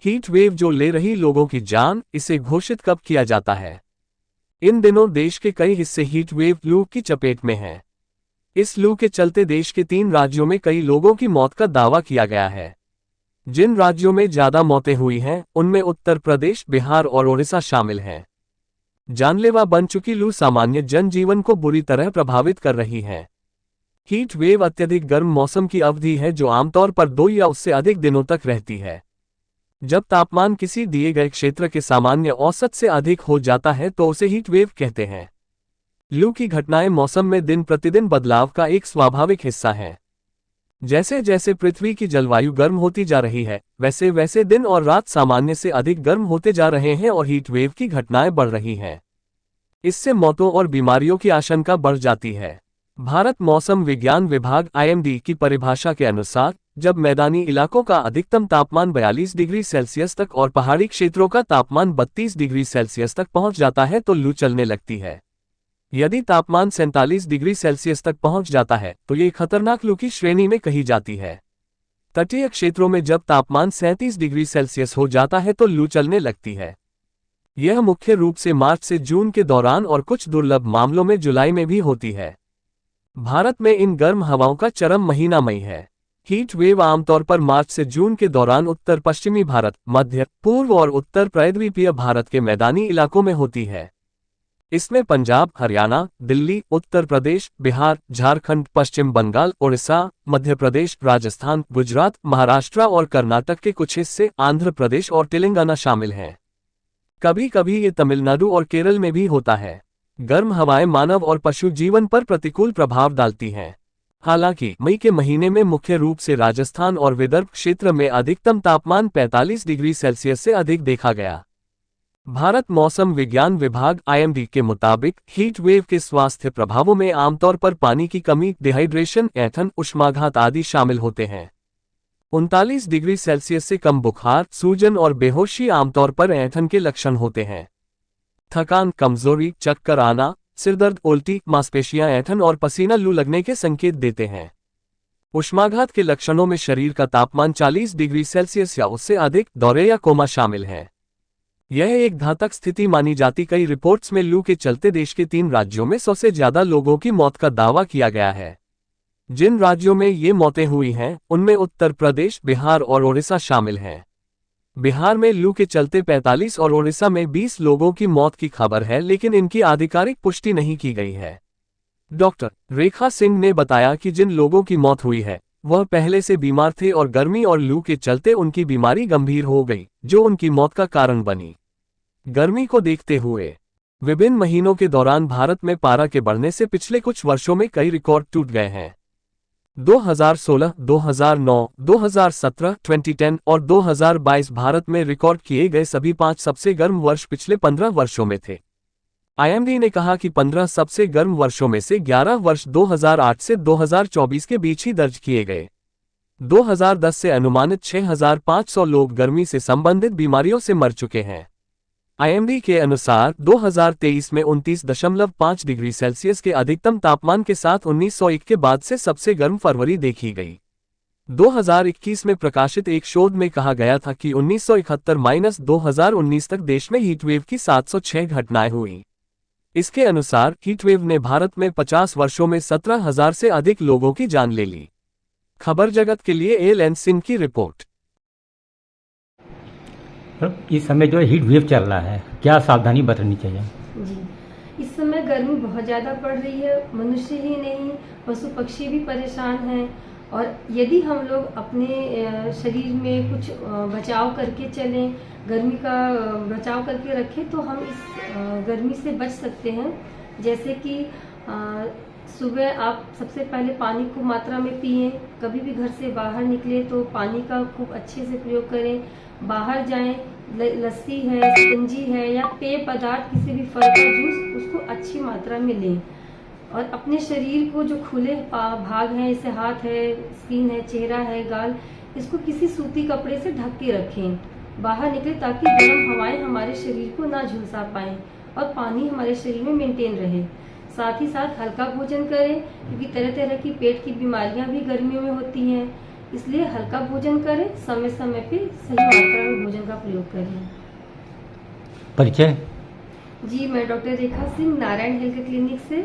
Heat wave जो ले रही लोगों की जान, इसे घोषित कब किया जाता है? इन दिनों देश के कई हिस्से हीट वेव लू की चपेट में हैं। इस लू के चलते देश के 3 राज्यों में कई लोगों की मौत का दावा किया गया है। जिन राज्यों में ज्यादा मौतें हुई हैं, उनमें उत्तर प्रदेश, बिहार और ओडिशा शामिल हैं। जानलेवा बन चुकी लू सामान्य जनजीवन को बुरी तरह प्रभावित कर रही है। हीट वेव अत्यधिक गर्म मौसम की अवधि है जो आमतौर पर 2 या उससे अधिक दिनों तक रहती है। जब तापमान किसी दिए गए क्षेत्र के सामान्य औसत से अधिक हो जाता है तो उसे हीट वेव कहते हैं। लू की घटनाएं मौसम में दिन प्रतिदिन बदलाव का एक स्वाभाविक हिस्सा है। जैसे जैसे पृथ्वी की जलवायु गर्म होती जा रही है, वैसे वैसे दिन और रात सामान्य से अधिक गर्म होते जा रहे हैं और हीट वेव की घटनाएं बढ़ रही हैं। इससे मौतों और बीमारियों की आशंका बढ़ जाती है। भारत मौसम विज्ञान विभाग (IMD) की परिभाषा के अनुसार, जब मैदानी इलाकों का अधिकतम तापमान 42 डिग्री सेल्सियस तक और पहाड़ी क्षेत्रों का तापमान 32 डिग्री सेल्सियस तक पहुंच जाता है तो लू चलने लगती है। यदि तापमान 47 डिग्री सेल्सियस तक पहुंच जाता है तो ये खतरनाक लू की श्रेणी में कही जाती है। तटीय क्षेत्रों में जब तापमान 37 डिग्री सेल्सियस हो जाता है तो लू चलने लगती है। यह मुख्य रूप से मार्च से जून के दौरान और कुछ दुर्लभ मामलों में जुलाई में भी होती है। भारत में इन गर्म हवाओं का चरम महीना मई है। हीट वेव आमतौर पर मार्च से जून के दौरान उत्तर पश्चिमी भारत, मध्य, पूर्व और उत्तर प्रायद्वीपीय भारत के मैदानी इलाकों में होती है। इसमें पंजाब, हरियाणा, दिल्ली, उत्तर प्रदेश, बिहार, झारखंड, पश्चिम बंगाल, ओडिशा, मध्य प्रदेश, राजस्थान, गुजरात, महाराष्ट्र और कर्नाटक के कुछ हिस्से, आंध्र प्रदेश और तेलंगाना शामिल हैं। कभी कभी ये तमिलनाडु और केरल में भी होता है। गर्म हवाएं मानव और पशु जीवन पर प्रतिकूल प्रभाव डालती हैं। हालांकि मई के महीने में मुख्य रूप से राजस्थान और विदर्भ क्षेत्र में अधिकतम तापमान 45 डिग्री सेल्सियस से अधिक देखा गया। भारत मौसम विज्ञान विभाग (IMD) के मुताबिक हीट वेव के स्वास्थ्य प्रभावों में आमतौर पर पानी की कमी, डिहाइड्रेशन, ऐंठन, उष्माघात आदि शामिल होते हैं। 39 डिग्री सेल्सियस से कम बुखार, सूजन और बेहोशी आमतौर पर ऐंठन के लक्षण होते हैं। थकान, कमजोरी, चक्कर आना, सिरदर्द, उल्टी, मांसपेशियां ऐंठन और पसीना लू लगने के संकेत देते हैं। उष्माघात के लक्षणों में शरीर का तापमान 40 डिग्री सेल्सियस या उससे अधिक, दौरे या कोमा शामिल है। यह एक घातक स्थिति मानी जाती। कई रिपोर्ट्स में लू के चलते देश के 3 राज्यों में 100 से ज्यादा लोगों की मौत का दावा किया गया है। जिन राज्यों में ये मौतें हुई हैं, उनमें उत्तर प्रदेश, बिहार और ओडिशा शामिल हैं। बिहार में लू के चलते 45 और ओडिशा में 20 लोगों की मौत की खबर है, लेकिन इनकी आधिकारिक पुष्टि नहीं की गई है। डॉक्टर रेखा सिंह ने बताया कि जिन लोगों की मौत हुई है, वह पहले से बीमार थे और गर्मी और लू के चलते उनकी बीमारी गंभीर हो गई, जो उनकी मौत का कारण बनी। गर्मी को देखते हुए विभिन्न महीनों के दौरान भारत में पारा के बढ़ने से पिछले कुछ वर्षों में कई रिकॉर्ड टूट गए हैं। 2016, 2009, 2017, 2010 और 2022 भारत में रिकॉर्ड किए गए सभी 5 सबसे गर्म वर्ष पिछले 15 वर्षों में थे। IMD ने कहा कि 15 सबसे गर्म वर्षों में से 11 वर्ष 2008 से 2024 के बीच ही दर्ज किए गए। 2010 से अनुमानित 6,500 लोग गर्मी से संबंधित बीमारियों से मर चुके हैं। IMD के अनुसार 2023 में 29.5 डिग्री सेल्सियस के अधिकतम तापमान के साथ 1901 के बाद से सबसे गर्म फरवरी देखी गई। 2021 में प्रकाशित एक शोध में कहा गया था कि 1971-2019 तक देश में हीटवेव की 706 घटनाएं हुई। इसके अनुसार हीटवेव ने भारत में 50 वर्षों में 17,000 से अधिक लोगों की जान ले ली। खबर जगत के लिए एल सिंह की रिपोर्ट। इस समय जो हीट वेव चल रहा है, क्या सावधानी बरतनी चाहिए? जी, इस समय गर्मी बहुत ज़्यादा पड़ रही है। मनुष्य ही नहीं, पशु पक्षी भी परेशान हैं। और यदि हम लोग अपने शरीर में कुछ बचाव करके चलें, गर्मी का बचाव करके रखें, तो हम इस गर्मी से बच सकते हैं। जैसे कि सुबह आप सबसे पहले पानी खूब मात्रा में पिएं। कभी भी घर से बाहर निकले तो पानी का खूब अच्छे से प्रयोग करें। बाहर जाएं, लस्सी है, शिकंजी है या पेय पदार्थ, किसी भी फल का जूस, उसको अच्छी मात्रा में लें। और अपने शरीर को जो खुले भाग हैं, जैसे हाथ है, स्किन है, चेहरा है, गाल, इसको किसी सूती कपड़े से ढक के रखें। बाहर निकले ताकि गर्म हवाएं हमारे शरीर को ना झुलसा पाएं और पानी हमारे शरीर में मेंटेन रहे। साथ ही साथ हल्का भोजन करें, क्योंकि तरह तरह की पेट की बीमारियां भी गर्मियों में होती हैं। इसलिए हल्का भोजन करें, समय समय पे सही मात्रा में भोजन का प्रयोग करें। परिचय? जी, मैं डॉक्टर रेखा सिंह, नारायण हेल्थ क्लिनिक से